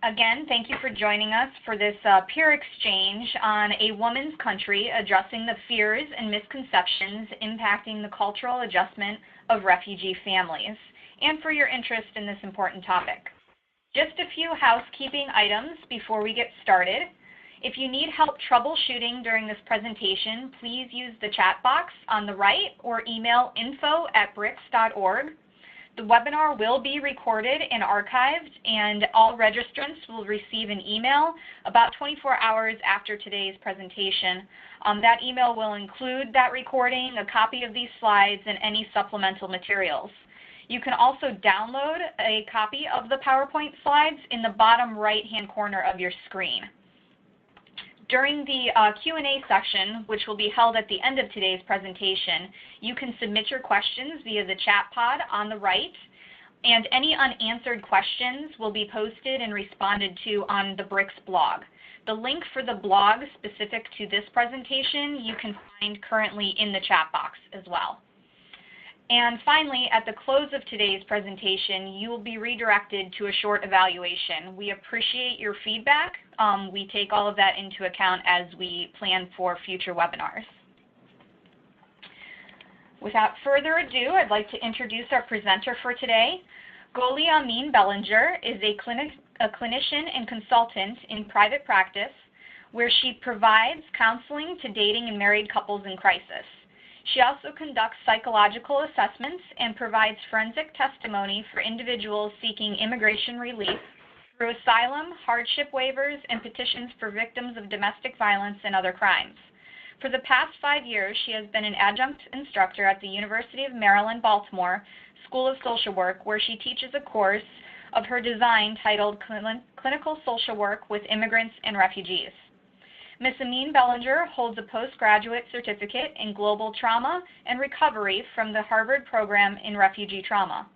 Again, thank you for joining us for this peer exchange on A Woman's Country, addressing the fears and misconceptions impacting the cultural adjustment of refugee families, and for your interest in this important topic. Just a few housekeeping items before we get started. If you need help troubleshooting during this presentation, please use the chat box on the right or email info@brycs.org. The webinar will be recorded and archived, and all registrants will receive an email about 24 hours after today's presentation. That email will include that recording, a copy of these slides, and any supplemental materials. You can also download a copy of the PowerPoint slides in the bottom right-hand corner of your screen. During the Q&A section, which will be held at the end of today's presentation, you can submit your questions via the chat pod on the right, and any unanswered questions will be posted and responded to on the BRYCS blog. The link for the blog specific to this presentation you can find currently in the chat box as well. And finally, at the close of today's presentation, you will be redirected to a short evaluation. We appreciate your feedback. We take all of that into account as we plan for future webinars. Without further ado, I'd like to introduce our presenter for today. Goli Bellinger is a clinician and consultant in private practice, where she provides counseling to dating and married couples in crisis. She also conducts psychological assessments and provides forensic testimony for individuals seeking immigration relief through asylum, hardship waivers, and petitions for victims of domestic violence and other crimes. For the past 5 years, she has been an adjunct instructor at the University of Maryland, Baltimore School of Social Work, where she teaches a course of her design titled Clinical Social Work with Immigrants and Refugees. Ms. Bellinger holds a postgraduate certificate in global trauma and recovery from the Harvard program in refugee trauma.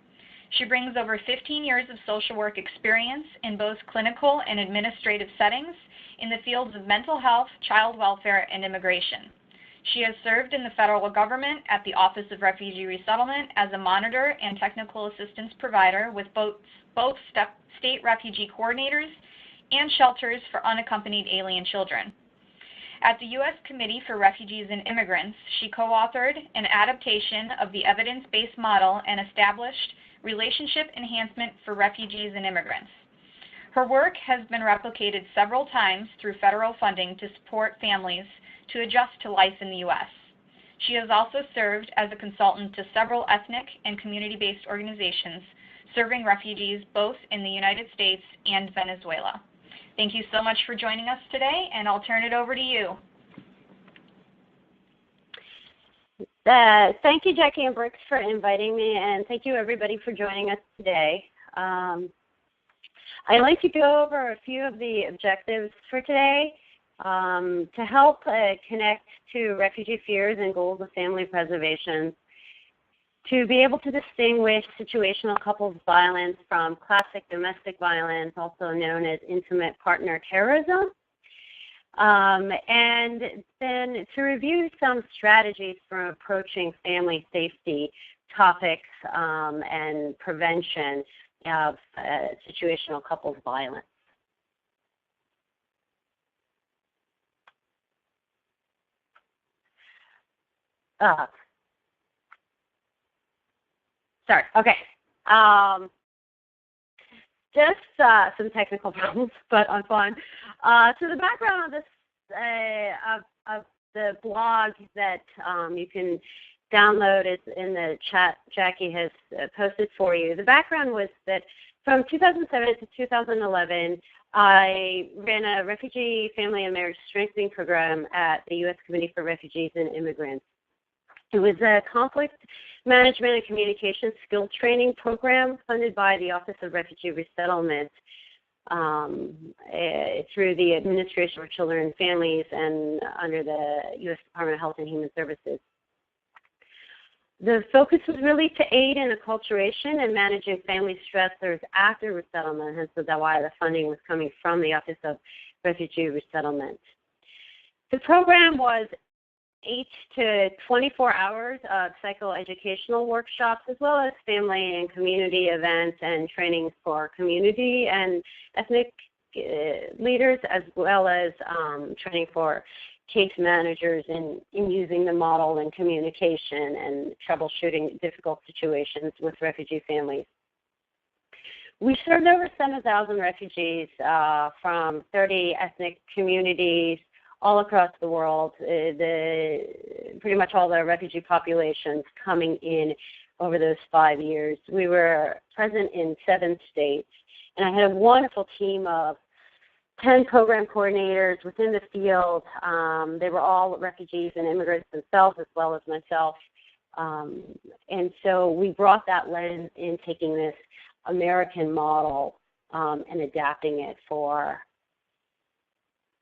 She brings over 15 years of social work experience in both clinical and administrative settings in the fields of mental health, child welfare, and immigration. She has served in the federal government at the Office of Refugee Resettlement as a monitor and technical assistance provider with both state refugee coordinators and shelters for unaccompanied alien children. At the U.S. Committee for Refugees and Immigrants, she co-authored an adaptation of the evidence-based model and established relationship enhancement for refugees and immigrants. Her work has been replicated several times through federal funding to support families to adjust to life in the U.S. She has also served as a consultant to several ethnic and community-based organizations serving refugees both in the United States and Venezuela. Thank you so much for joining us today, and I'll turn it over to you. Thank you, Jackie and BRYCS, for inviting me, and thank you, everybody, for joining us today. I'd like to go over a few of the objectives for today to help connect to refugee fears and goals of family preservation, to be able to distinguish situational couples violence from classic domestic violence, also known as intimate partner terrorism, and then to review some strategies for approaching family safety topics and prevention of situational couples violence. Sorry, okay. Just some technical problems, but I'm fine. So the background of this, of the blog that you can download is in the chat Jackie has posted for you. The background was that from 2007 to 2011, I ran a refugee family and marriage strengthening program at the U.S. Committee for Refugees and Immigrants. It was a conflict management and communication skill training program funded by the Office of Refugee Resettlement through the Administration for Children and Families and under the U.S. Department of Health and Human Services. The focus was really to aid in acculturation and managing family stressors after resettlement, and so that's why the funding was coming from the Office of Refugee Resettlement. The program was 8 to 24 hours of psychoeducational workshops, as well as family and community events and trainings for community and ethnic leaders, as well as training for case managers in using the model in communication and troubleshooting difficult situations with refugee families. We served over 7,000 refugees from 30 ethnic communities all across the world, pretty much all the refugee populations coming in over those 5 years. We were present in 7 states, and I had a wonderful team of 10 program coordinators within the field. They were all refugees and immigrants themselves, as well as myself. And so we brought that lens in taking this American model and adapting it for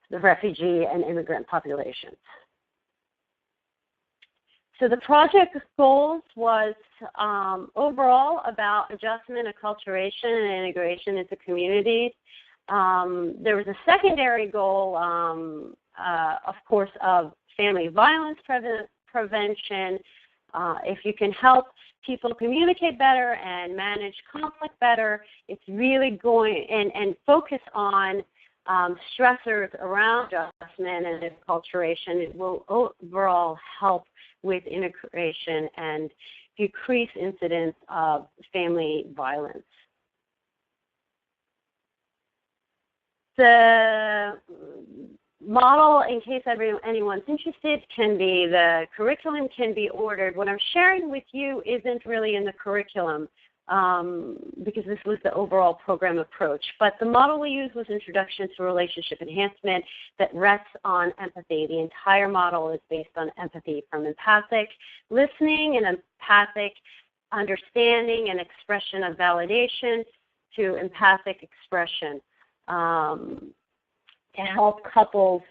the refugee and immigrant populations. So the project goals was overall about adjustment, acculturation, and integration into communities. There was a secondary goal, of course, of family violence prevention. If you can help people communicate better and manage conflict better, it's really going and focus on stressors around adjustment and acculturation. It will overall help with integration and decrease incidence of family violence. The model, in case anyone's interested, the curriculum can be ordered. What I'm sharing with you isn't really in the curriculum because this was the overall program approach. But the model we used was Introduction to Relationship Enhancement that rests on empathy. The entire model is based on empathy, from empathic listening and empathic understanding and expression of validation to empathic expression. To help couples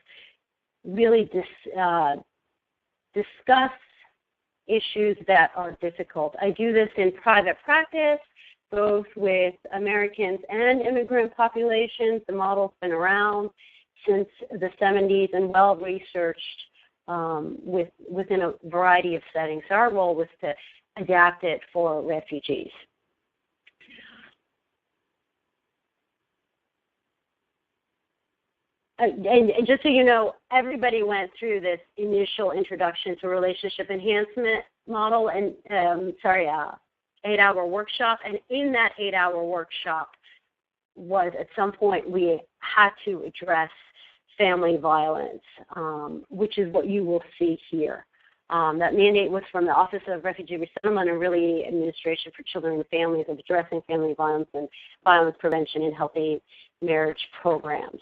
really discuss issues that are difficult. I do this in private practice, both with Americans and immigrant populations. The model's been around since the 70s and well-researched within a variety of settings. So our role was to adapt it for refugees. And just so you know, everybody went through this initial Introduction to Relationship Enhancement model and 8-hour workshop. And in that 8-hour workshop was at some point we had to address family violence, which is what you will see here. That mandate was from the Office of Refugee Resettlement and really Administration for Children and Families of addressing family violence and violence prevention in healthy marriage programs.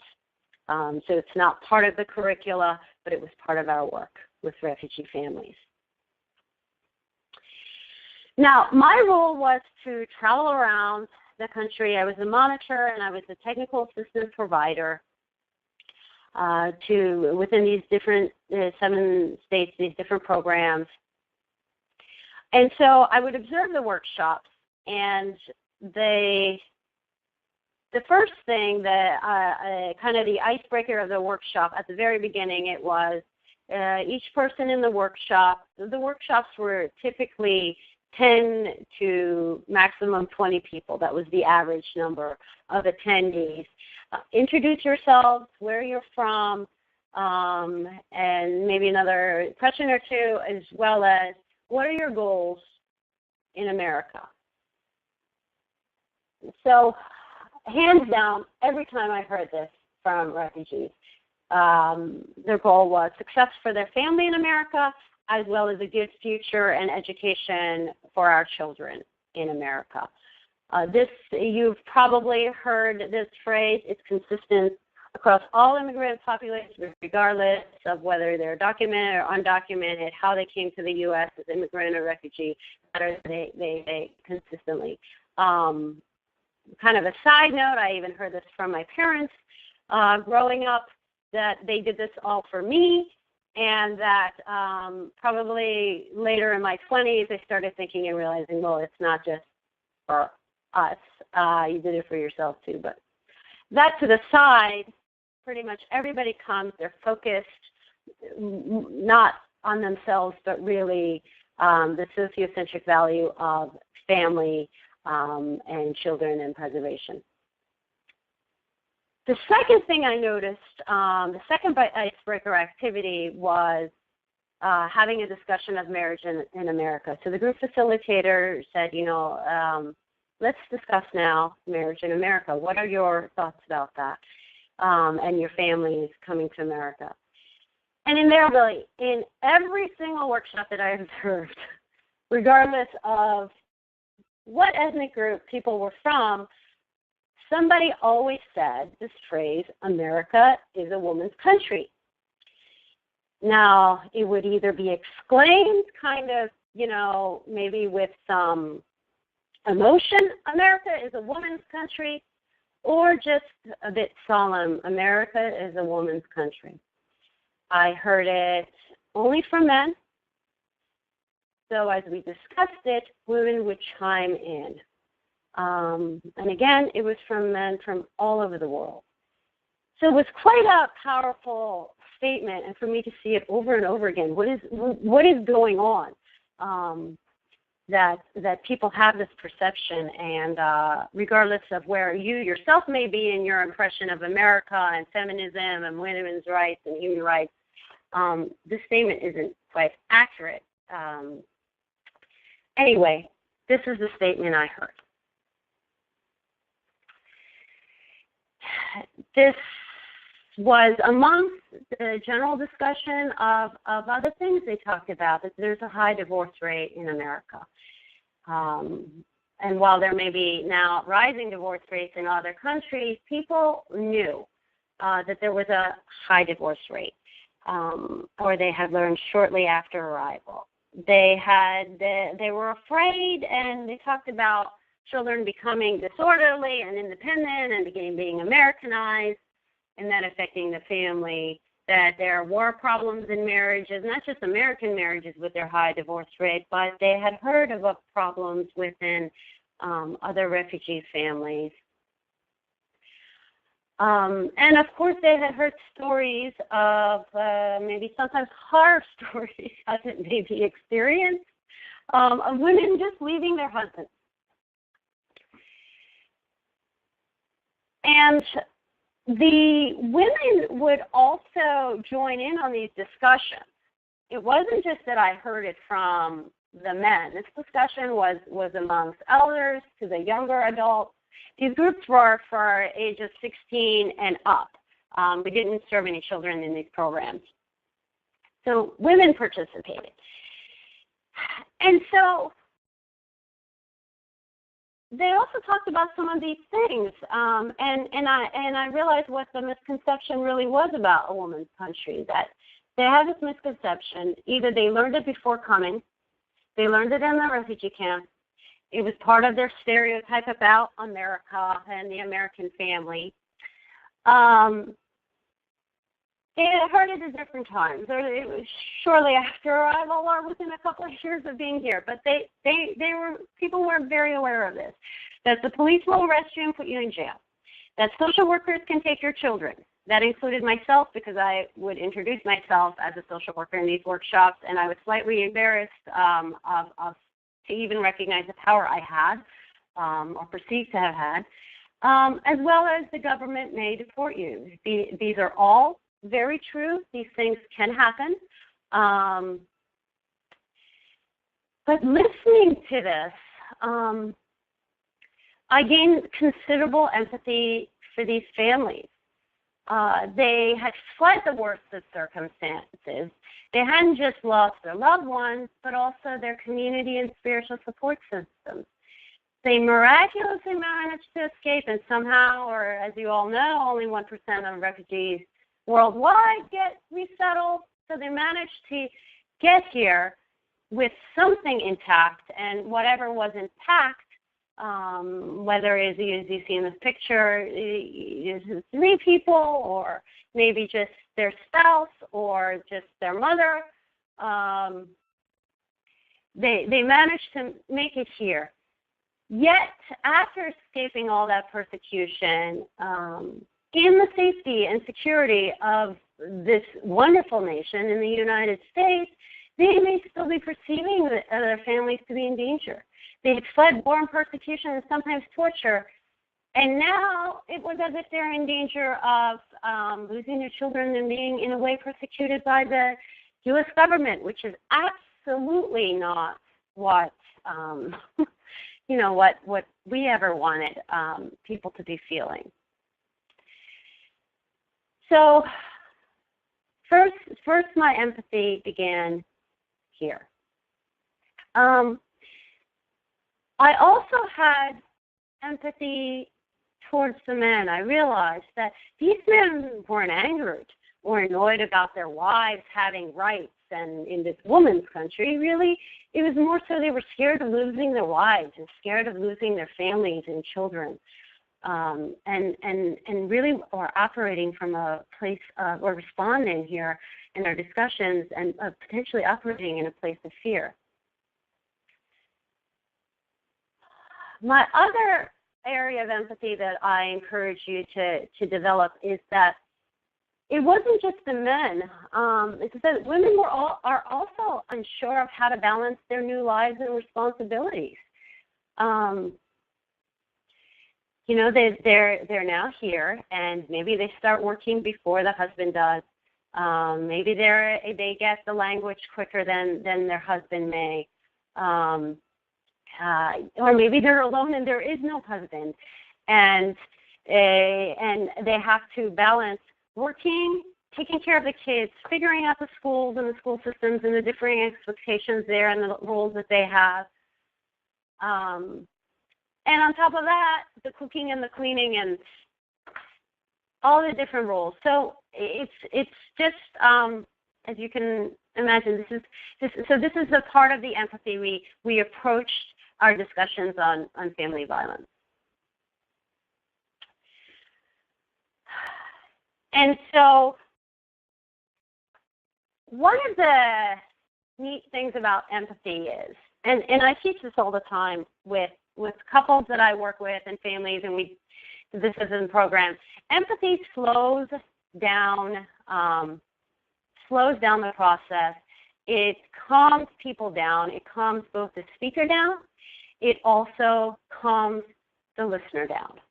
So it's not part of the curricula, but it was part of our work with refugee families. Now, my role was to travel around the country. I was a monitor and I was a technical assistance provider within these different 7 states, these different programs. And so I would observe the workshops, and the first thing, kind of the icebreaker of the workshop, at the very beginning, it was each person in the workshops were typically 10 to maximum 20 people. That was the average number of attendees. Introduce yourselves, where you're from, and maybe another question or two, as well as what are your goals in America? So, hands down, every time I heard this from refugees, their goal was success for their family in America, as well as a good future and education for our children in America. You've probably heard this phrase. It's consistent across all immigrant populations, regardless of whether they're documented or undocumented, how they came to the U.S. as immigrant or refugee. They consistently. Kind of a side note, I even heard this from my parents growing up, that they did this all for me, and that probably later in my 20s, I started thinking and realizing, well, it's not just for us. You did it for yourself too. But that to the side, pretty much everybody comes, they're focused, not on themselves, but really the sociocentric value of family and children and preservation. The second thing I noticed, the second icebreaker activity was having a discussion of marriage in America. So the group facilitator said, let's discuss now marriage in America. What are your thoughts about that and your families coming to America? And invariably, in every single workshop that I observed, regardless of what ethnic group people were from, somebody always said this phrase, America is a woman's country. Now, it would either be exclaimed kind of, maybe with some emotion, America is a woman's country, or just a bit solemn, America is a woman's country. I heard it only from men. So as we discussed it, women would chime in. And again, it was from men from all over the world. So it was quite a powerful statement, and for me to see it over and over again, what is going on? That people have this perception, and regardless of where you yourself may be in your impression of America and feminism and women's rights and human rights, this statement isn't quite accurate. Anyway, this is the statement I heard. This was amongst the general discussion of other things they talked about, that there's a high divorce rate in America. And while there may be now rising divorce rates in other countries, people knew that there was a high divorce rate, or they had learned shortly after arrival. They were afraid, and they talked about children becoming disorderly and independent and being Americanized, and that affecting the family, that there were problems in marriages, not just American marriages with their high divorce rate, but they had heard of problems within other refugee families. And of course, they had heard stories of maybe sometimes horror stories as it may be experienced, of women just leaving their husbands. And the women would also join in on these discussions. It wasn't just that I heard it from the men. This discussion was amongst elders to the younger adults. These groups were for ages 16 and up. We didn't serve any children in these programs. So women participated. And so they also talked about some of these things, and I realized what the misconception really was about a woman's country, that they had this misconception. Either they learned it before coming, they learned it in the refugee camp, it was part of their stereotype about America and the American family. They had heard it at different times, or it was shortly after arrival, or within a couple of years of being here. But people were very aware of this, that the police will arrest you and put you in jail, that social workers can take your children. That included myself, because I would introduce myself as a social worker in these workshops, and I was slightly embarrassed to even recognize the power I had, or perceived to have had, as well as the government may deport you. These are all very true. These things can happen. But listening to this, I gained considerable empathy for these families. They had fled the worst of circumstances. They hadn't just lost their loved ones, but also their community and spiritual support systems. They miraculously managed to escape, and somehow, or as you all know, only 1% of refugees worldwide get resettled. So they managed to get here with something intact, and whatever was intact, whether as you see in this picture, is 3 people, or maybe just their spouse, or just their mother, they managed to make it here. Yet, after escaping all that persecution, in the safety and security of this wonderful nation in the United States, they may still be perceiving their families to be in danger. They had fled war and persecution and sometimes torture, and now it was as if they're in danger of losing their children and being, in a way, persecuted by the U.S. government, which is absolutely not what what we ever wanted people to be feeling. So first my empathy began here. I also had empathy towards the men. I realized that these men weren't angered or annoyed about their wives having rights, and in this woman's country, really, it was more so they were scared of losing their wives and scared of losing their families and children, and really are operating from a place or responding here in our discussions and potentially operating in a place of fear. My other area of empathy that I encourage you to develop is that it wasn't just the men. It's that women are also unsure of how to balance their new lives and responsibilities. They're now here, and maybe they start working before the husband does. Maybe they get the language quicker than their husband may. Or maybe they're alone and there is no husband, and they have to balance working, taking care of the kids, figuring out the schools and the school systems and the differing expectations there and the roles that they have. And on top of that, the cooking and the cleaning and all the different roles. So it's just, as you can imagine, this is the part of the empathy we approached our discussions on family violence. And so one of the neat things about empathy is, and I teach this all the time with couples that I work with and families, and this is in the program, empathy slows down the process. It calms people down. It calms both the speaker down. It also calms the listener down.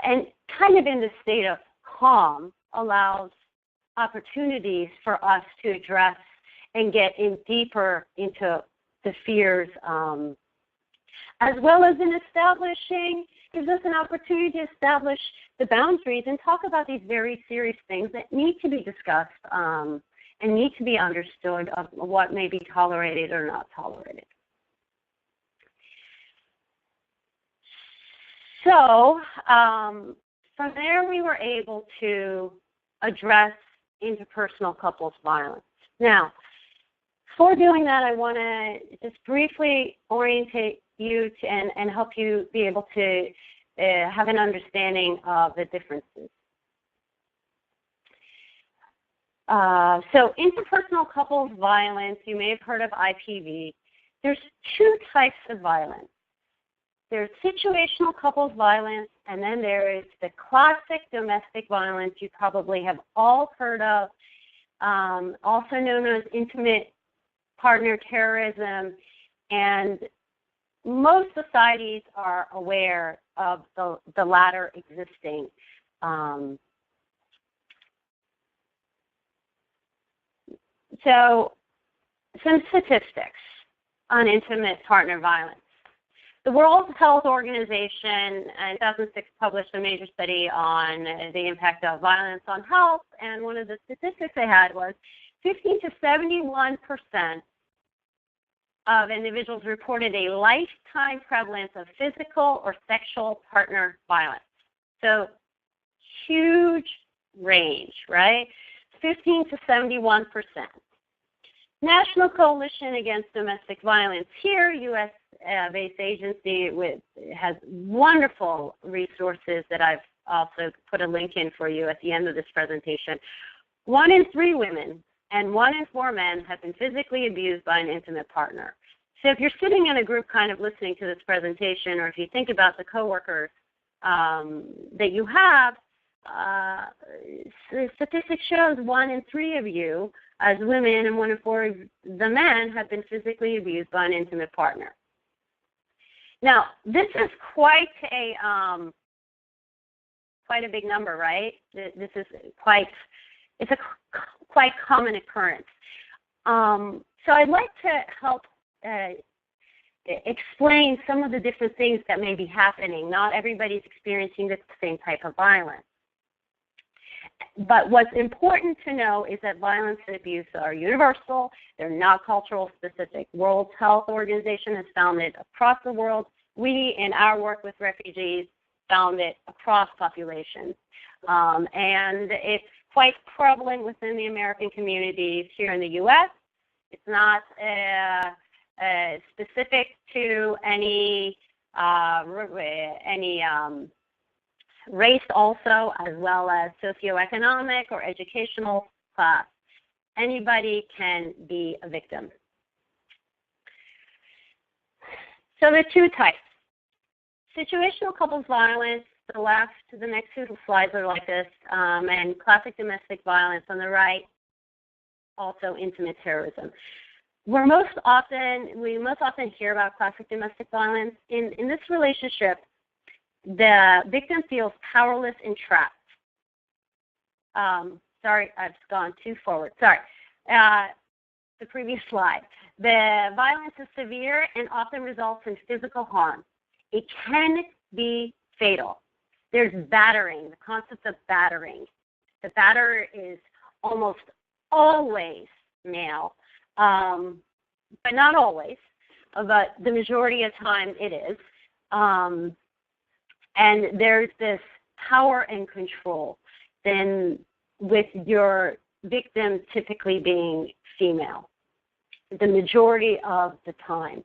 And kind of in the state of calm allows opportunities for us to address and get in deeper into the fears, as well as in establishing, gives us an opportunity to establish the boundaries and talk about these very serious things that need to be discussed and need to be understood of what may be tolerated or not tolerated. So from there, we were able to address interpersonal couples violence. Now, before doing that, I want to just briefly orientate you and help you be able to have an understanding of the differences. So interpersonal couples violence, you may have heard of IPV. There's two types of violence. There's situational couples violence, and then there is the classic domestic violence you probably have all heard of, also known as intimate partner terrorism, and most societies are aware of the latter existing. So some statistics on intimate partner violence. The World Health Organization in 2006 published a major study on the impact of violence on health, and one of the statistics they had was 15 to 71% of individuals reported a lifetime prevalence of physical or sexual partner violence. So huge range, right? 15 to 71%. National Coalition Against Domestic Violence. Here, U.S.-based agency has wonderful resources that I've also put a link in for you at the end of this presentation. 1 in 3 women and 1 in 4 men have been physically abused by an intimate partner. So if you're sitting in a group kind of listening to this presentation, or if you think about the coworkers that you have, statistics shows 1 in 3 of you as women and 1 in 4 of the men have been physically abused by an intimate partner. Now, this is quite a big number, right? This is quite common occurrence. So I'd like to help explain some of the different things that may be happening. Not everybody's experiencing the same type of violence. But what's important to know is that violence and abuse are universal. They're not cultural specific. World Health Organization has found it across the world. We, in our work with refugees, found it across populations. And it's quite prevalent within the American communities here in the U.S. It's not specific to any race also, as well as socioeconomic or educational class. Anybody can be a victim. So there are 2 types. Situational couples violence, the next 2 slides are like this, and classic domestic violence on the right, also intimate terrorism. We most often hear about classic domestic violence. In this relationship, the victim feels powerless and trapped. Sorry, I've gone too forward. Sorry. The previous slide. The violence is severe and often results in physical harm. It can be fatal. There's battering, the concept of battering. The batterer is almost always male, but not always, but the majority of time it is. And there's this power and control, then with your victim typically being female, the majority of the time.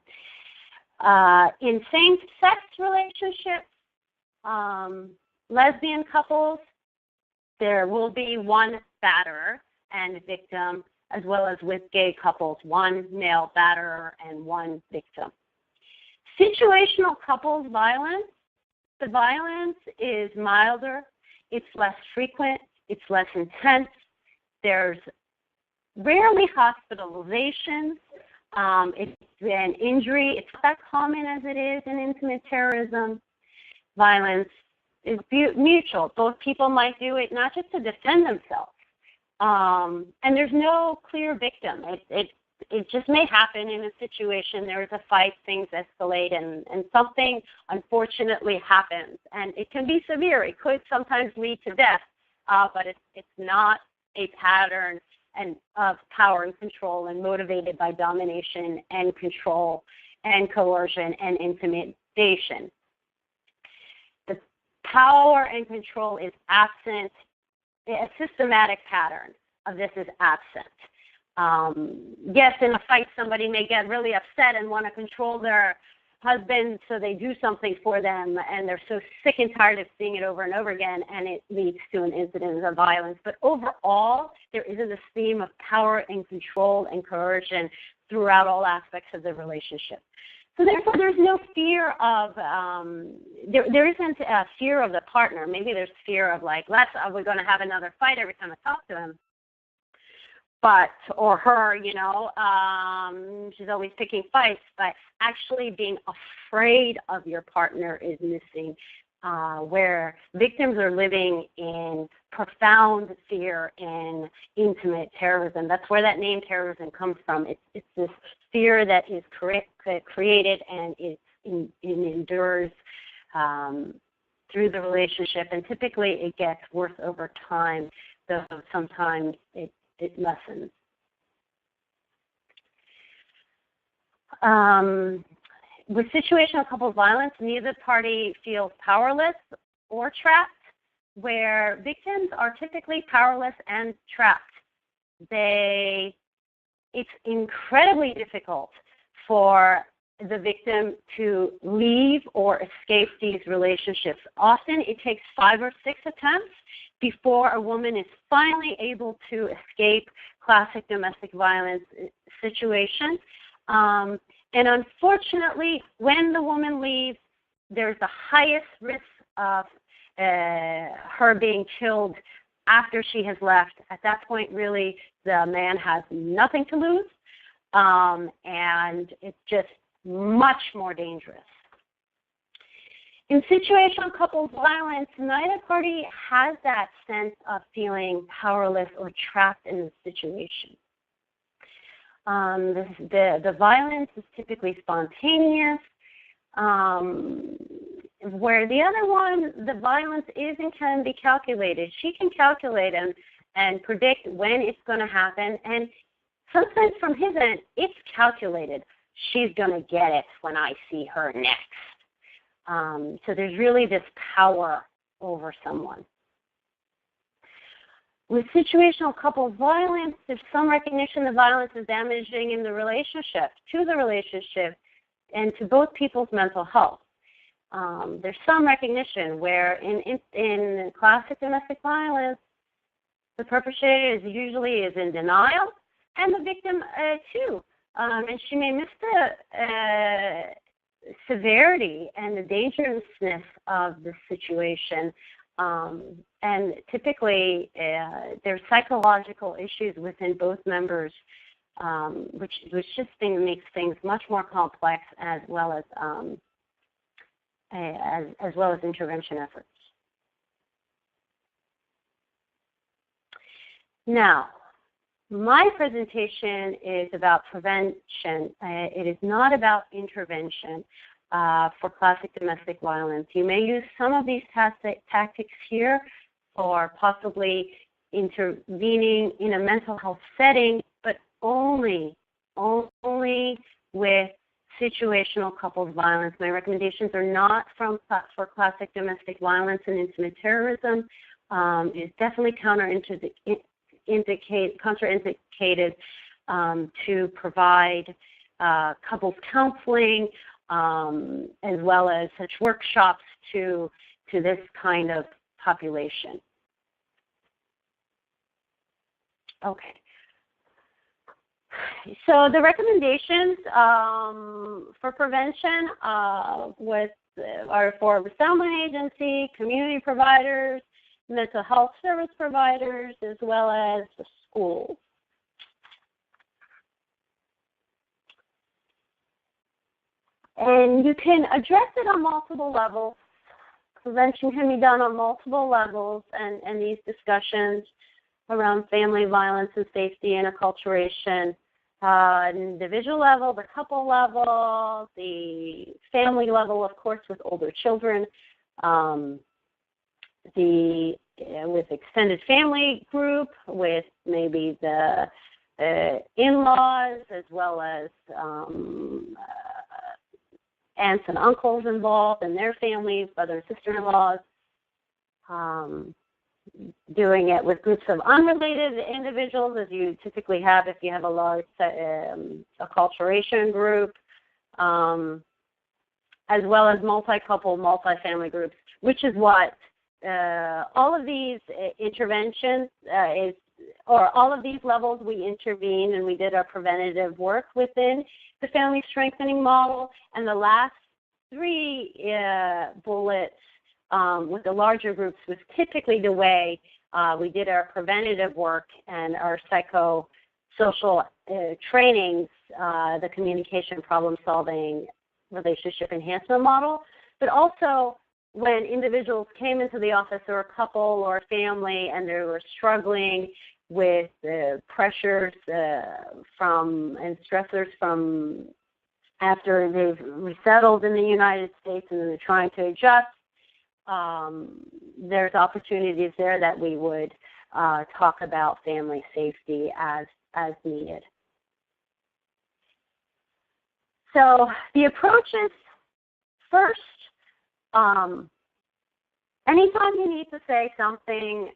In same-sex relationships, lesbian couples, there will be 1 batterer and victim, as well as with gay couples, 1 male batterer and 1 victim. Situational couples violence, the violence is milder, it's less frequent, it's less intense. There's rarely hospitalizations. It's an injury. It's not that common as it is in intimate terrorism. Violence is mutual. Both people might do it not just to defend themselves. And there's no clear victim. It just may happen in a situation. There's a fight, things escalate, and something unfortunately happens. And it can be severe. It could sometimes lead to death, but it's not a pattern of power and control and motivated by domination and control and coercion and intimidation. The power and control is absent. A systematic pattern of this is absent. Yes, in a fight, somebody may get really upset and want to control their husband, so they do something for them, and they're so sick and tired of seeing it over and over again, and it leads to an incident of violence. But overall, there isn't this theme of power and control and coercion throughout all aspects of the relationship. So therefore, there's no fear of, there isn't a fear of the partner. Maybe there's fear of like, we're going to have another fight every time I talk to him. But, or her, she's always picking fights, but actually being afraid of your partner is missing, where victims are living in profound fear in intimate terrorism. That's where that name terrorism comes from. It's this fear that is created and it endures through the relationship, and typically it gets worse over time, though sometimes it lessens. With situational couples violence, neither party feels powerless or trapped, where victims are typically powerless and trapped. It's incredibly difficult for the victim to leave or escape these relationships. Often it takes 5 or 6 attempts before a woman is finally able to escape classic domestic violence situation. And unfortunately, when the woman leaves, there's the highest risk of her being killed after she has left, at that point, really, the man has nothing to lose, and it's just much more dangerous. In situational couples violence, neither party has that sense of feeling powerless or trapped in the situation. The violence is typically spontaneous, where the other one, the violence is and can be calculated. She can calculate and predict when it's going to happen, and sometimes from his end, it's calculated. She's going to get it when I see her next. So there's really this power over someone. With situational couple violence, there's some recognition that violence is damaging in the relationship, to the relationship, and to both people's mental health. There's some recognition where in classic domestic violence, the perpetrator is in denial, and the victim too. And she may miss the severity and the dangerousness of the situation. And typically, there's psychological issues within both members, which just makes things much more complex, as well as intervention efforts. Now, my presentation is about prevention. It is not about intervention for classic domestic violence. You may use some of these tactics here for possibly intervening in a mental health setting, but only with situational couples violence. My recommendations are not for classic domestic violence and intimate terrorism. It's definitely contraindicated to provide couples counseling, as well as such workshops to this kind of population. Okay. So the recommendations for prevention are for resettlement agency, community providers, mental health service providers, as well as the schools. And you can address it on multiple levels. Prevention can be done on multiple levels, and these discussions around family violence and safety and acculturation, individual level, the couple level, the family level, of course, with older children, with extended family group, with maybe the in-laws, as well as aunts and uncles involved and their families, brother and sister-in-laws, doing it with groups of unrelated individuals, as you typically have if you have a large acculturation group, as well as multi-couple, multi-family groups, which is what all of these interventions all of these levels we intervened, and we did our preventative work within the family strengthening model. And the last three bullets with the larger groups was typically the way we did our preventative work and our psychosocial trainings, the communication, problem-solving, relationship enhancement model. But also, when individuals came into the office, or a couple or a family, and they were struggling with pressures and stressors from after they've resettled in the United States and they're trying to adjust, there's opportunities there that we would talk about family safety as needed. So the approach is, first, anytime you need to say something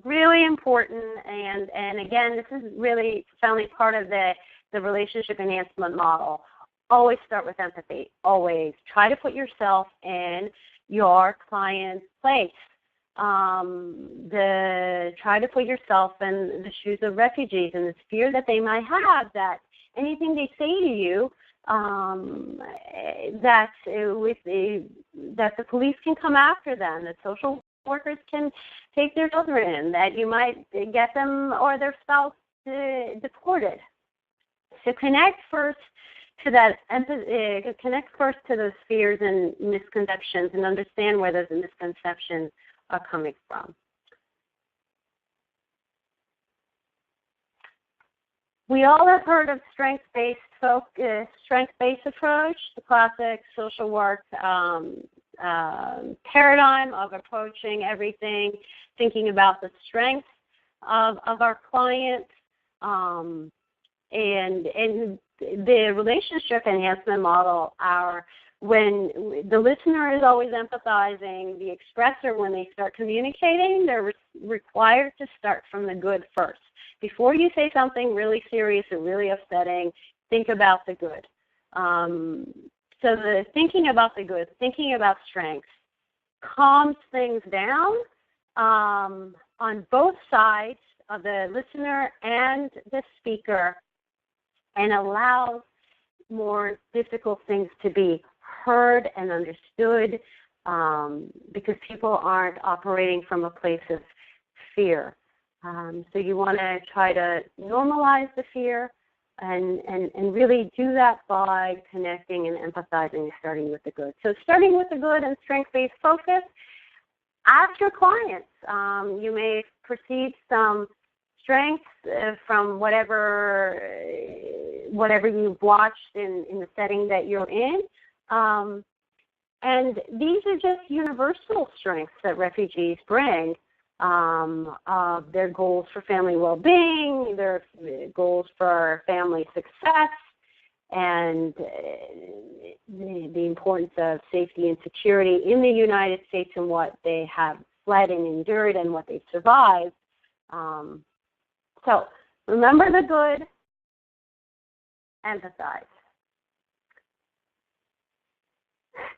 really important, and again, this is really founding part of the relationship enhancement model, always start with empathy. Always try to put yourself in your client's place. Try to put yourself in the shoes of refugees and the fear that they might have that anything they say to you that the police can come after them, that social workers can take their children, that you might get them or their spouse deported. So connect first to that, connect first to those fears and misconceptions and understand where those misconceptions are coming from. We all have heard of strength-based approach, the classic social work paradigm of approaching everything, thinking about the strengths of our clients, and the relationship enhancement model when the listener is always empathizing, the expressor, when they start communicating, they're required to start from the good first. Before you say something really serious or really upsetting, think about the good. So the thinking about the good, thinking about strengths, calms things down on both sides of the listener and the speaker, and allows more difficult things to be heard and understood, because people aren't operating from a place of fear. So you want to try to normalize the fear and really do that by connecting and empathizing and starting with the good. So starting with the good and strength-based focus. Ask your clients. You may perceive some strengths from whatever you've watched in the setting that you're in. And these are just universal strengths that refugees bring. Their goals for family well-being, their goals for family success, and the importance of safety and security in the United States and what they have fled and endured and what they've survived. So remember the good, empathize.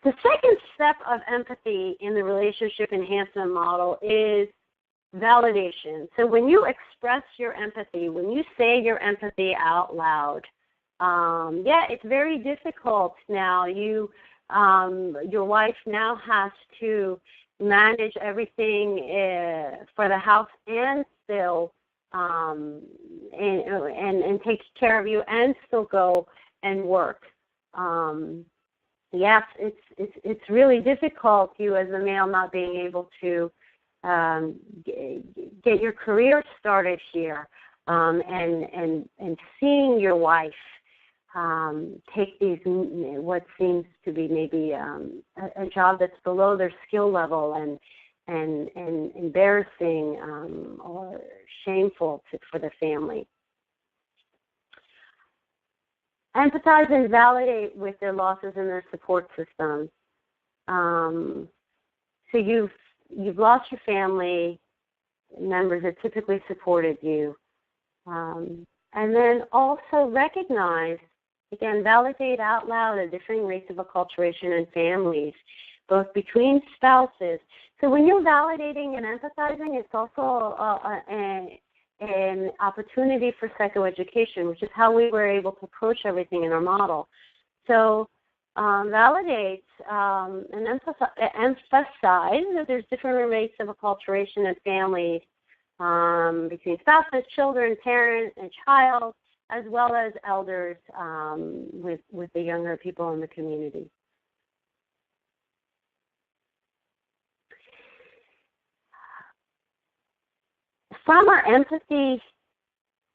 The second step of empathy in the relationship enhancement model is validation. So when you express your empathy, when you say your empathy out loud, it's very difficult now. Your wife now has to manage everything for the house and still and take care of you and still go and work. Yes, it's really difficult, you as a male not being able to get your career started here, and seeing your wife take these what seems to be maybe a job that's below their skill level and embarrassing or shameful for the family. Empathize and validate with their losses and their support systems. So you've lost your family members that typically supported you. And then also recognize, again, validate out loud the differing rates of acculturation in families, both between spouses. So when you're validating and empathizing, it's also an opportunity for psychoeducation, which is how we were able to approach everything in our model. So validate and emphasize that there's different rates of acculturation in families between spouses, children, parent, and child, as well as elders with the younger people in the community. From our empathy,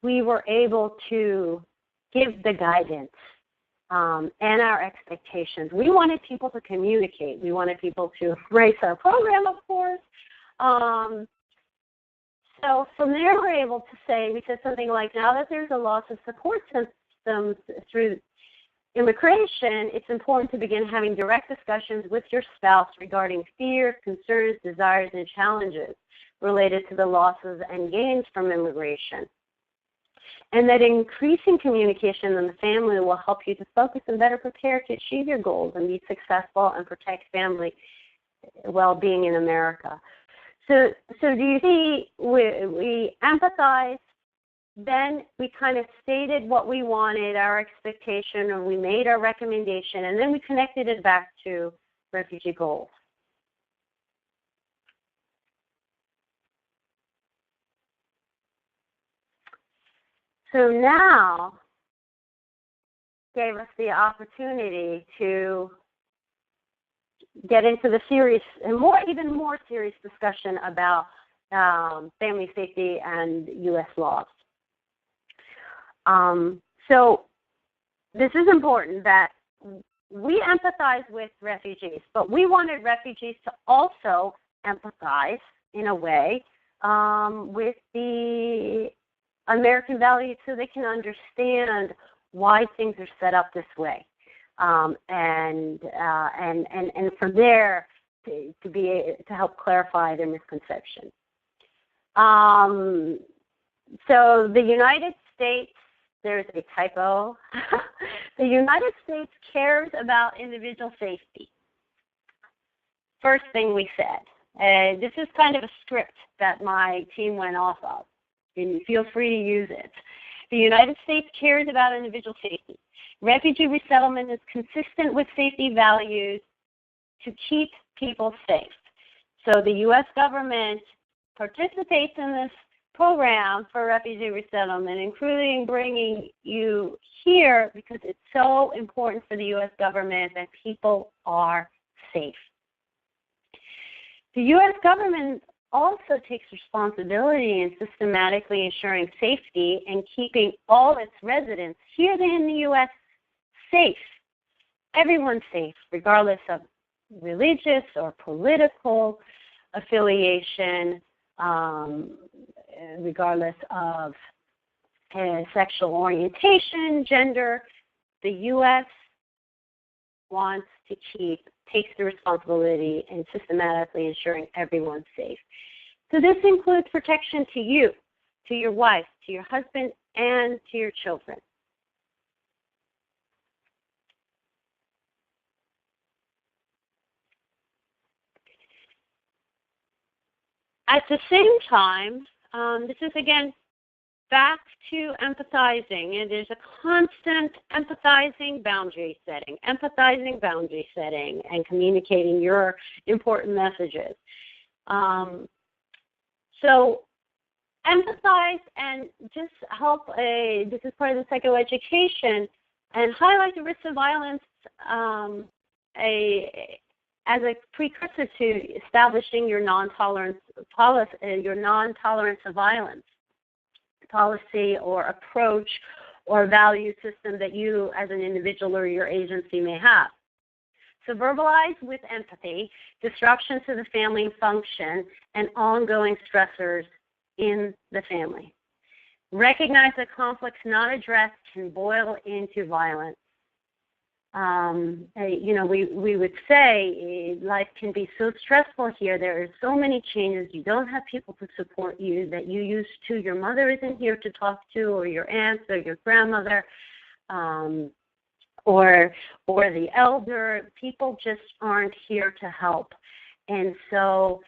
we were able to give the guidance and our expectations. We wanted people to communicate. We wanted people to embrace our program, of course. So from there, we're able to say, we said something like, now that there's a loss of support systems through immigration, it's important to begin having direct discussions with your spouse regarding fears, concerns, desires, and challenges related to the losses and gains from immigration. And that increasing communication in the family will help you to focus and better prepare to achieve your goals and be successful and protect family well-being in America. So do you see, we empathize then we kind of stated what we wanted, our expectation, or we made our recommendation, and then we connected it back to refugee goals. So now gave us the opportunity to get into the serious and even more serious discussion about family safety and U.S. laws. So this is important that we empathize with refugees, but we wanted refugees to also empathize in a way with the American values so they can understand why things are set up this way. And from there to help clarify their misconceptions. So the United States, there's a typo. The United States cares about individual safety. First thing we said. This is kind of a script that my team went off of, and feel free to use it. The United States cares about individual safety. Refugee resettlement is consistent with safety values to keep people safe. So the U.S. government participates in this program for refugee resettlement, including bringing you here because it's so important for the U.S. government that people are safe. The U.S. government also takes responsibility in systematically ensuring safety and keeping all its residents here in the U.S. safe. Everyone's safe, regardless of religious or political affiliation, regardless of sexual orientation, gender. The U.S. takes the responsibility in systematically ensuring everyone's safe. So this includes protection to you, to your wife, to your husband, and to your children. At the same time, this is again back to empathizing. It is a constant empathizing, boundary setting, and communicating your important messages. So empathize and just help, this is part of the psychoeducation, and highlight the risks of violence as a precursor to establishing your non-tolerance policy, your non-tolerance of violence policy or approach or value system that you as an individual or your agency may have. So verbalize with empathy disruptions to the family function and ongoing stressors in the family. Recognize that conflicts not addressed can boil into violence. We would say life can be so stressful here. There are so many changes. You don't have people to support you that you used to. Your mother isn't here to talk to, or your aunt, or your grandmother, or the elder. People just aren't here to help. And so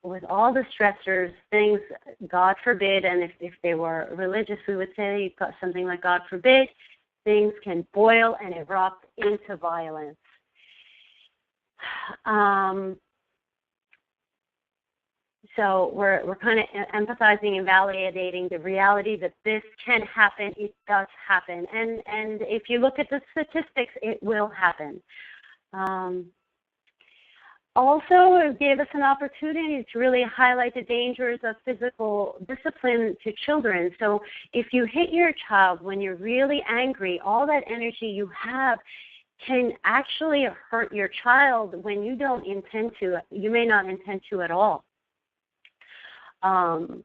with all the stressors, things, God forbid, and if they were religious, we would say something like, God forbid, things can boil and erupt into violence. So we're kind of empathizing and validating the reality that this can happen. It does happen. And if you look at the statistics, it will happen. Also, it gave us an opportunity to really highlight the dangers of physical discipline to children. So if you hit your child when you're really angry, all that energy you have can actually hurt your child when you don't intend to. You may not intend to at all. And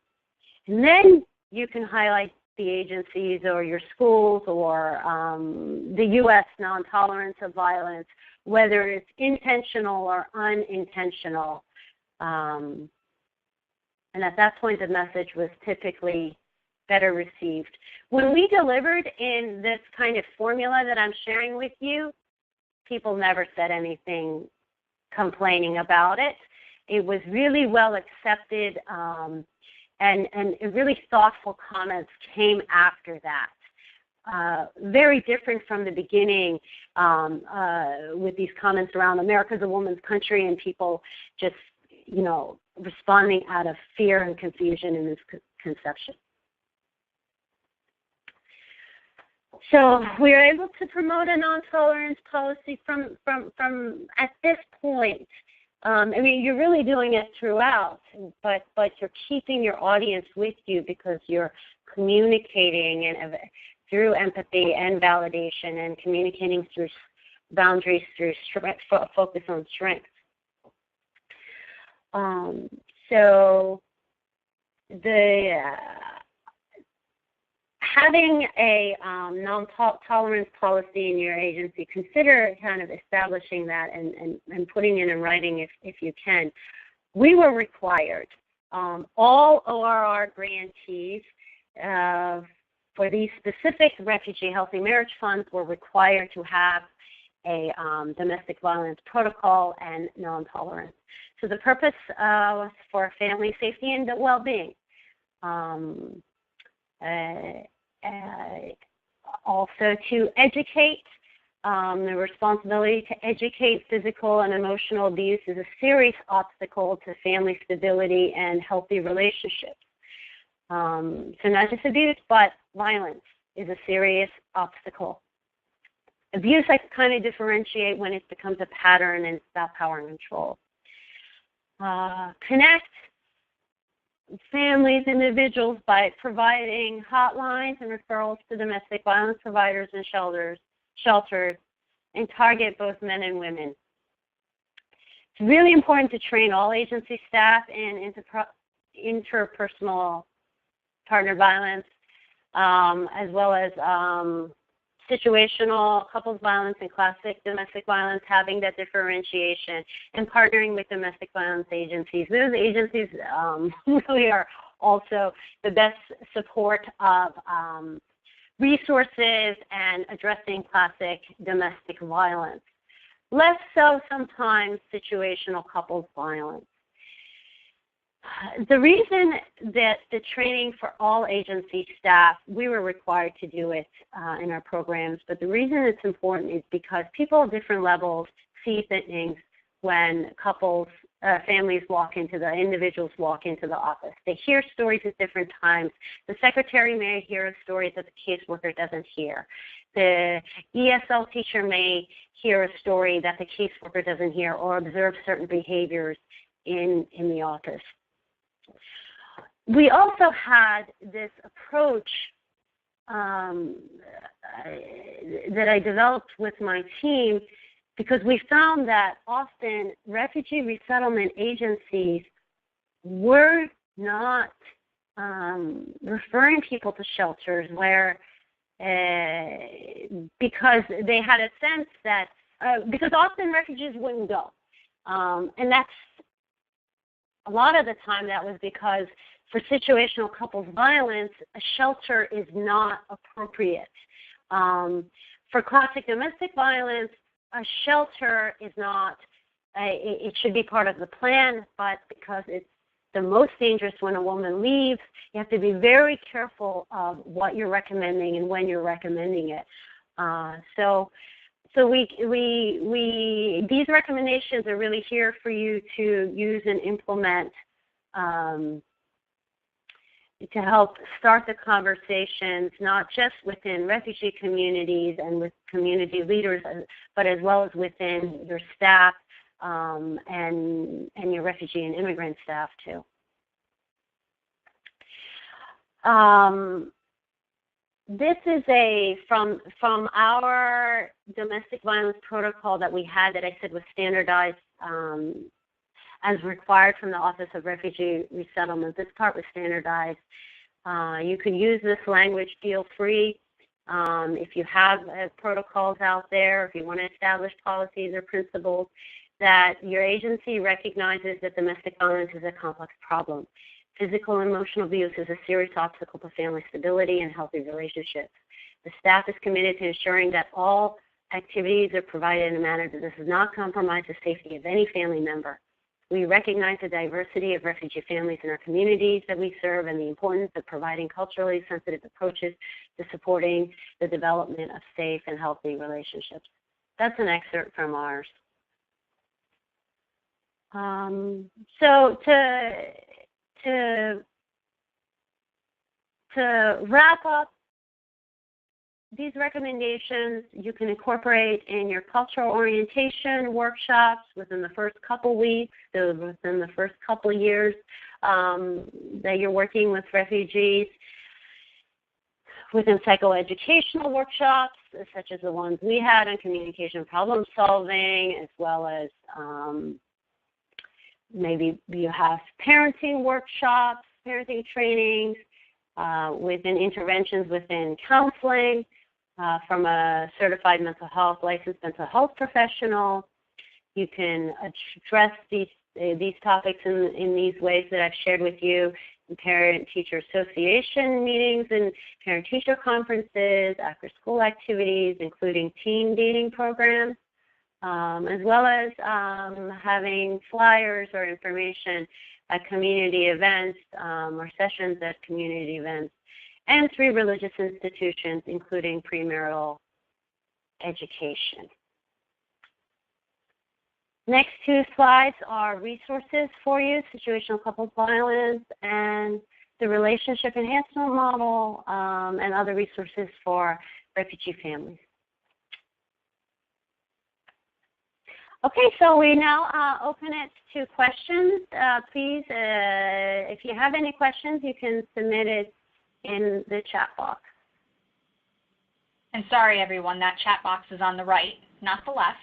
then you can highlight the agencies or your schools or the U.S. non-tolerance of violence, whether it's intentional or unintentional. And at that point, the message was typically better received. When we delivered in this kind of formula that I'm sharing with you, people never said anything complaining about it. It was really well accepted, and really thoughtful comments came after that. Very different from the beginning with these comments around America's a woman's country and people just, responding out of fear and confusion and misconception. So we are able to promote a non-tolerance policy from at this point. You're really doing it throughout, but you're keeping your audience with you because you're communicating and through empathy and validation and communicating through boundaries, through focus on strength. So having a non-tolerance policy in your agency, consider kind of establishing that and putting it in writing if you can. We were required, all ORR grantees for these specific refugee healthy marriage funds were required to have a domestic violence protocol and non-tolerance. So the purpose was for family safety and well-being. Also to educate, the responsibility to educate physical and emotional abuse is a serious obstacle to family stability and healthy relationships. So not just abuse, but violence is a serious obstacle. Abuse, I kind of differentiate when it becomes a pattern and it's about power and control. Connect families, individuals by providing hotlines and referrals to domestic violence providers and shelters, and target both men and women. It's really important to train all agency staff in interpersonal partner violence, as well as situational couples violence and classic domestic violence, having that differentiation and partnering with domestic violence agencies. Those agencies really are also the best support of resources and addressing classic domestic violence. Less so sometimes situational couples violence. The reason that the training for all agency staff, we were required to do it in our programs, but the reason it's important is because people at different levels see things when couples, families individuals walk into the office. They hear stories at different times. The secretary may hear a story that the caseworker doesn't hear. The ESL teacher may hear a story that the caseworker doesn't hear or observe certain behaviors in the office. We also had this approach that I developed with my team because we found that often refugee resettlement agencies were not referring people to shelters where because they had a sense that because often refugees wouldn't go, and that's a lot of the time that was because for situational couples violence, a shelter is not appropriate. For classic domestic violence, a shelter is not, it should be part of the plan, but because it's the most dangerous when a woman leaves, you have to be very careful of what you're recommending and when you're recommending it. So these recommendations are really here for you to use and implement to help start the conversations, not just within refugee communities and with community leaders, but as well as within your staff and your refugee and immigrant staff too. This is from our domestic violence protocol that we had that I said was standardized as required from the Office of Refugee Resettlement. This part was standardized. You can use this language, feel free. If you have protocols out there, if you want to establish policies or principles, that your agency recognizes that domestic violence is a complex problem. Physical and emotional abuse is a serious obstacle to family stability and healthy relationships. The staff is committed to ensuring that all activities are provided in a manner that does not compromise the safety of any family member. We recognize the diversity of refugee families in our communities that we serve and the importance of providing culturally sensitive approaches to supporting the development of safe and healthy relationships. That's an excerpt from ours. So to wrap up, these recommendations you can incorporate in your cultural orientation workshops within the first couple weeks, so within the first couple years that you're working with refugees, within psychoeducational workshops, such as the ones we had on communication problem solving, as well as maybe you have parenting workshops, parenting trainings, within interventions within counseling from a certified licensed mental health professional. You can address these topics in these ways that I've shared with you in parent-teacher association meetings and parent-teacher conferences, after-school activities, including teen dating programs, as well as having flyers or information at community events or sessions at community events, and 3 religious institutions, including premarital education. Next 2 slides are resources for you, Situational Couples Violence and the Relationship Enhancement Model, and other resources for refugee families. Okay, so we now open it to questions. Please, if you have any questions, you can submit it in the chat box. And sorry, everyone, that chat box is on the right, not the left.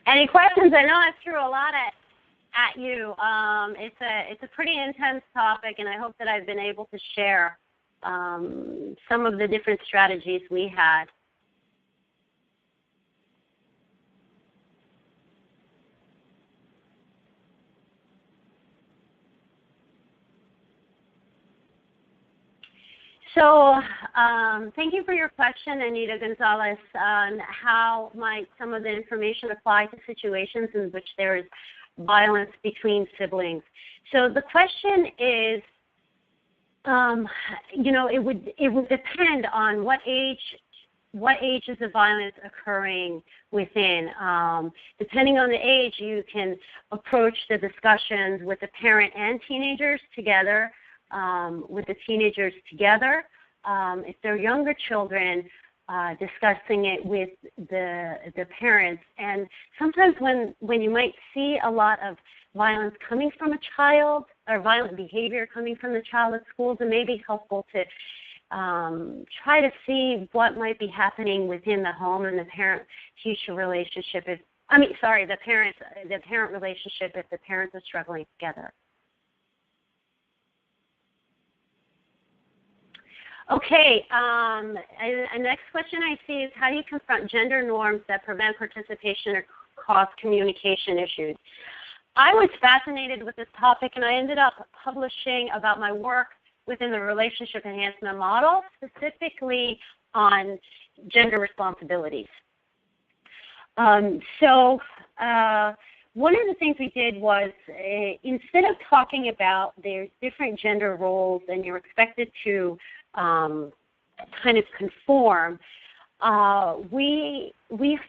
Any questions? I know I threw a lot at you. It's a pretty intense topic, and I hope that I've been able to share some of the different strategies we had. So thank you for your question, Anita Gonzalez, on how might some of the information apply to situations in which there is violence between siblings. So the question is, it would depend on what age is the violence occurring within. Depending on the age, you can approach the discussions with the parent and teenagers together. With the teenagers together. If they're younger children, discussing it with the parents. And sometimes when you might see a lot of violence coming from a child or violent behavior coming from the child at schools, it may be helpful to try to see what might be happening within the home and the parent-teacher relationship. The parent relationship if the parents are struggling together. Okay, and next question I see is, how do you confront gender norms that prevent participation or cause communication issues? I was fascinated with this topic, and I ended up publishing about my work within the Relationship Enhancement Model, specifically on gender responsibilities. One of the things we did was, instead of talking about there's different gender roles and you're expected to kind of conform, we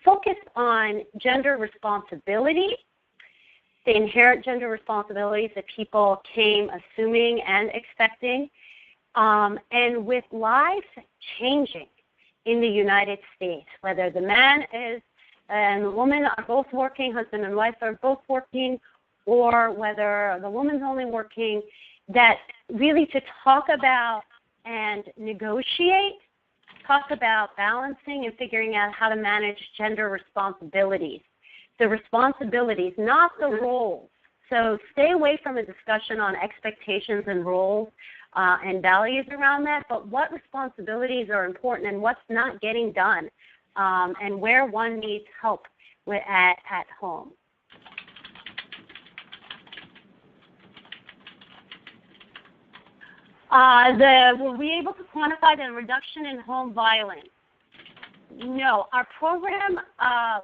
focused on gender responsibility, the inherent gender responsibilities that people came assuming and expecting, and with lives changing in the United States, whether the man and the woman are both working, husband and wife are both working, or whether the woman's only working, that really to talk about and negotiate, talk about balancing and figuring out how to manage gender responsibilities. The responsibilities, not the roles, So stay away from a discussion on expectations and roles and values around that, but what responsibilities are important and what's not getting done, and where one needs help at home. Were we able to quantify the reduction in home violence? No. Our program,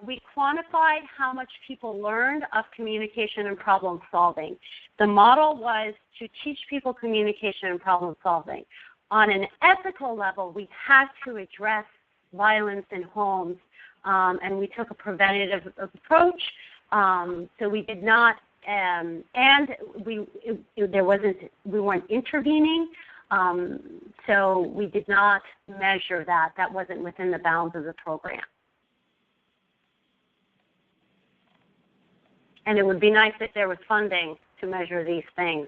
we quantified how much people learned of communication and problem solving. The model was to teach people communication and problem solving. On an ethical level, we had to address violence in homes, and we took a preventative approach. So we did not, and we weren't intervening. So we did not measure that. That wasn't within the bounds of the program. And it would be nice if there was funding to measure these things.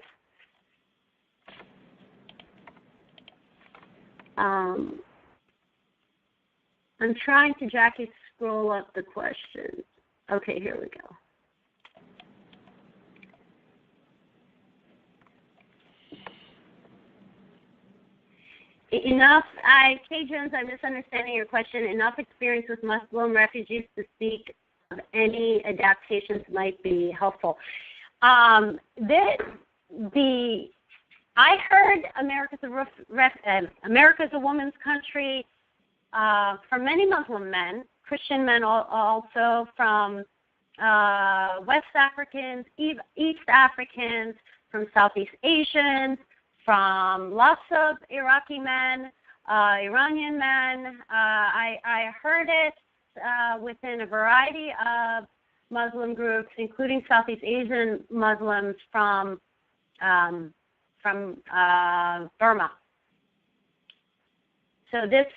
I'm trying to, Jackie, scroll up the questions. Okay, here we go. Enough, Kay Jones, I'm misunderstanding your question. Enough experience with Muslim refugees to speak of any adaptations might be helpful. I heard America's a woman's country from many Muslim men, Christian men also, from West Africans, East Africans, from Southeast Asians, from lots of Iraqi men, Iranian men. I heard it within a variety of Muslim groups, including Southeast Asian Muslims from Burma. So this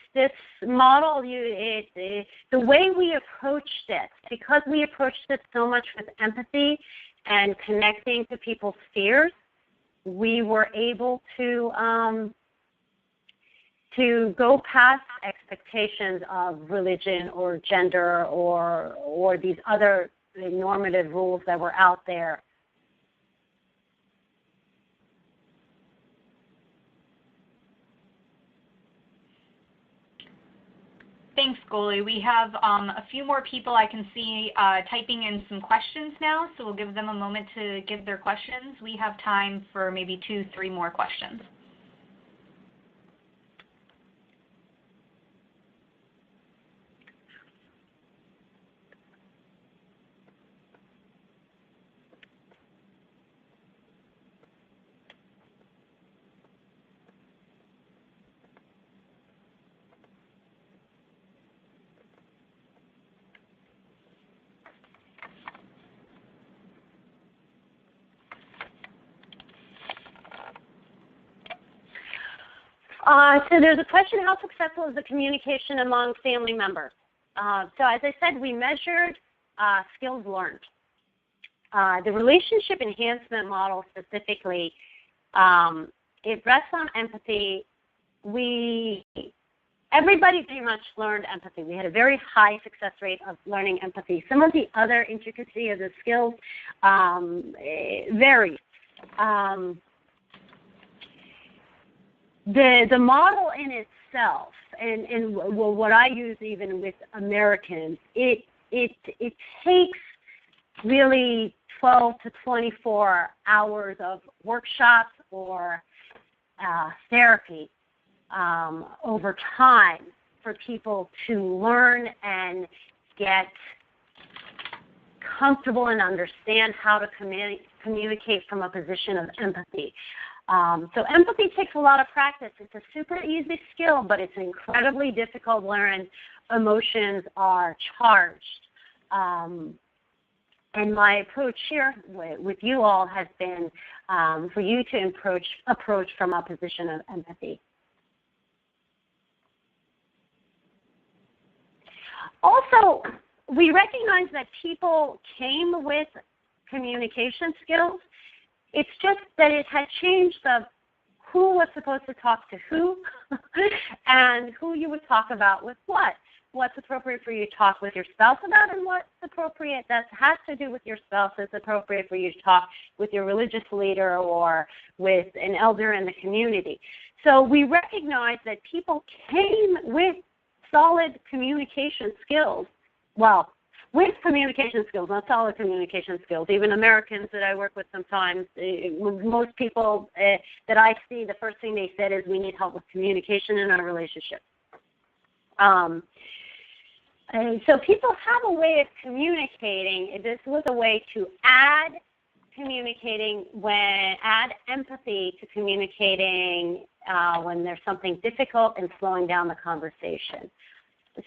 model, the way we approached it, because we approached it so much with empathy and connecting to people's fears, we were able to go past expectations of religion or gender or these other normative rules that were out there. Thanks, Goli. We have a few more people I can see typing in some questions now, so we'll give them a moment to give their questions. We have time for maybe 2-3 more questions. So there's a question, how successful is the communication among family members? So as I said, we measured skills learned. The relationship enhancement model specifically, it rests on empathy. Everybody pretty much learned empathy. We had a very high success rate of learning empathy. Some of the other intricacy of the skills vary. The model in itself, and what I use even with Americans, it takes really 12 to 24 hours of workshops or therapy over time for people to learn and get comfortable and understand how to communicate from a position of empathy. So empathy takes a lot of practice. It's a super easy skill, but it's incredibly difficult when emotions are charged. And my approach here with you all has been for you to approach from a position of empathy. Also, we recognize that people came with communication skills. It's just that it had changed who was supposed to talk to who and who you would talk about with what. What's appropriate for you to talk with your spouse about, and what's appropriate that has to do with your spouse is appropriate for you to talk with your religious leader or with an elder in the community. So we recognize that people came with solid communication skills. Well, with communication skills, not solid communication skills. Even Americans that I work with sometimes, most people that I see, the first thing they said is we need help with communication in our relationship. And so people have a way of communicating. This was a way to add empathy to communicating when there's something difficult and slowing down the conversation.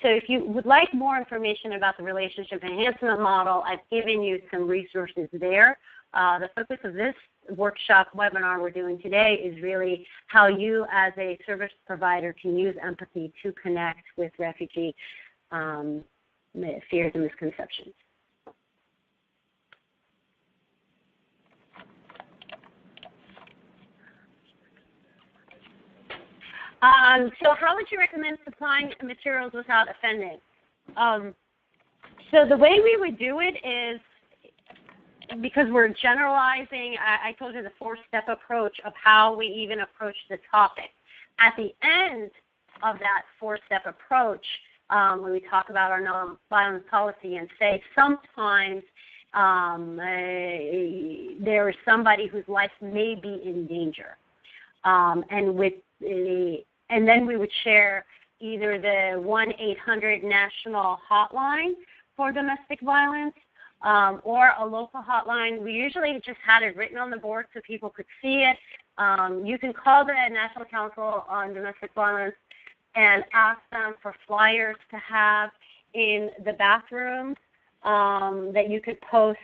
So if you would like more information about the relationship enhancement model, I've given you some resources there. The focus of this workshop webinar we're doing today is really how you as a service provider can use empathy to connect with refugee fears and misconceptions. So how would you recommend supplying materials without offending? So the way we would do it is, because we're generalizing, I told you the 4-step approach of how we even approach the topic. At the end of that 4-step approach, when we talk about our nonviolence policy and say sometimes there is somebody whose life may be in danger. And then we would share either the 1-800 national hotline for domestic violence or a local hotline. We usually just had it written on the board so people could see it. You can call the National Council on Domestic Violence and ask them for flyers to have in the bathrooms that you could post,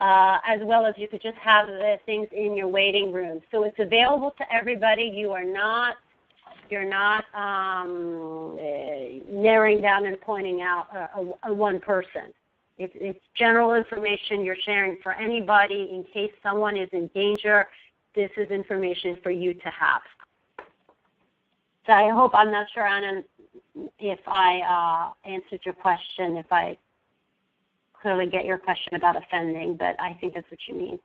as well as you could just have the things in your waiting room. So it's available to everybody. You're not narrowing down and pointing out a one person. It's general information you're sharing for anybody in case someone is in danger. This is information for you to have. So I hope, I'm not sure, Anna, if I answered your question, if I clearly get your question about offending, but I think that's what you mean.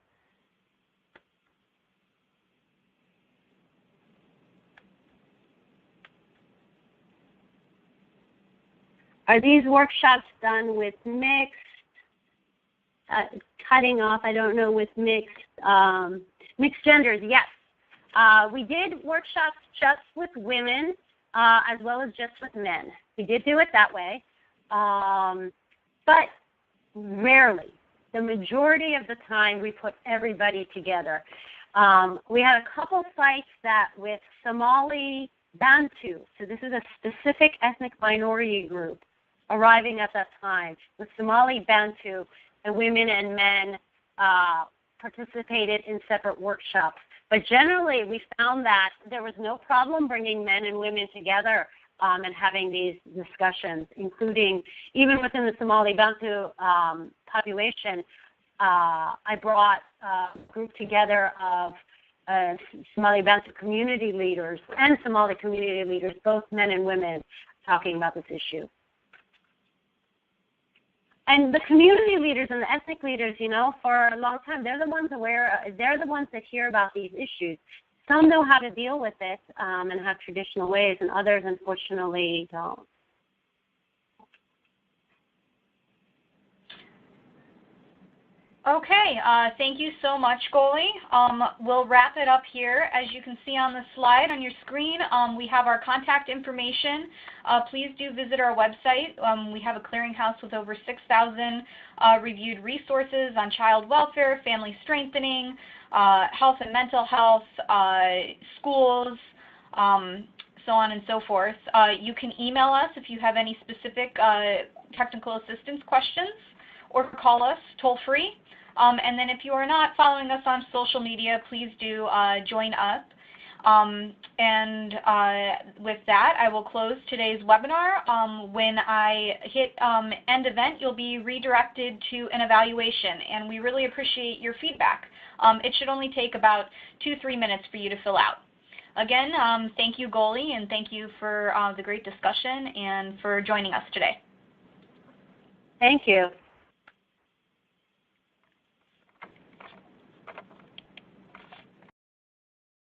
Are these workshops done with mixed, cutting off, I don't know, with mixed genders? Yes. We did workshops just with women as well as just with men. We did do it that way, but rarely. The majority of the time we put everybody together. We had a couple sites that with Somali Bantu, so this is a specific ethnic minority group arriving at that time, with Somali Bantu, and women and men participated in separate workshops. But generally, we found that there was no problem bringing men and women together and having these discussions, including even within the Somali Bantu population. I brought a group together of Somali Bantu community leaders and Somali community leaders, both men and women, talking about this issue. And the community leaders and the ethnic leaders, you know, for a long time, they're the ones they're the ones that hear about these issues. Some know how to deal with it and have traditional ways, and others, unfortunately, don't. Okay, thank you so much, Goli. We'll wrap it up here. As you can see on the slide on your screen, we have our contact information. Please do visit our website. We have a clearinghouse with over 6,000 reviewed resources on child welfare, family strengthening, health and mental health, schools, so on and so forth. You can email us if you have any specific technical assistance questions, or call us toll-free. And then if you are not following us on social media, please do join up. And with that, I will close today's webinar. When I hit end event, you'll be redirected to an evaluation, and we really appreciate your feedback. It should only take about 2-3 minutes for you to fill out. Again, thank you, Goli, and thank you for the great discussion and for joining us today. Thank you.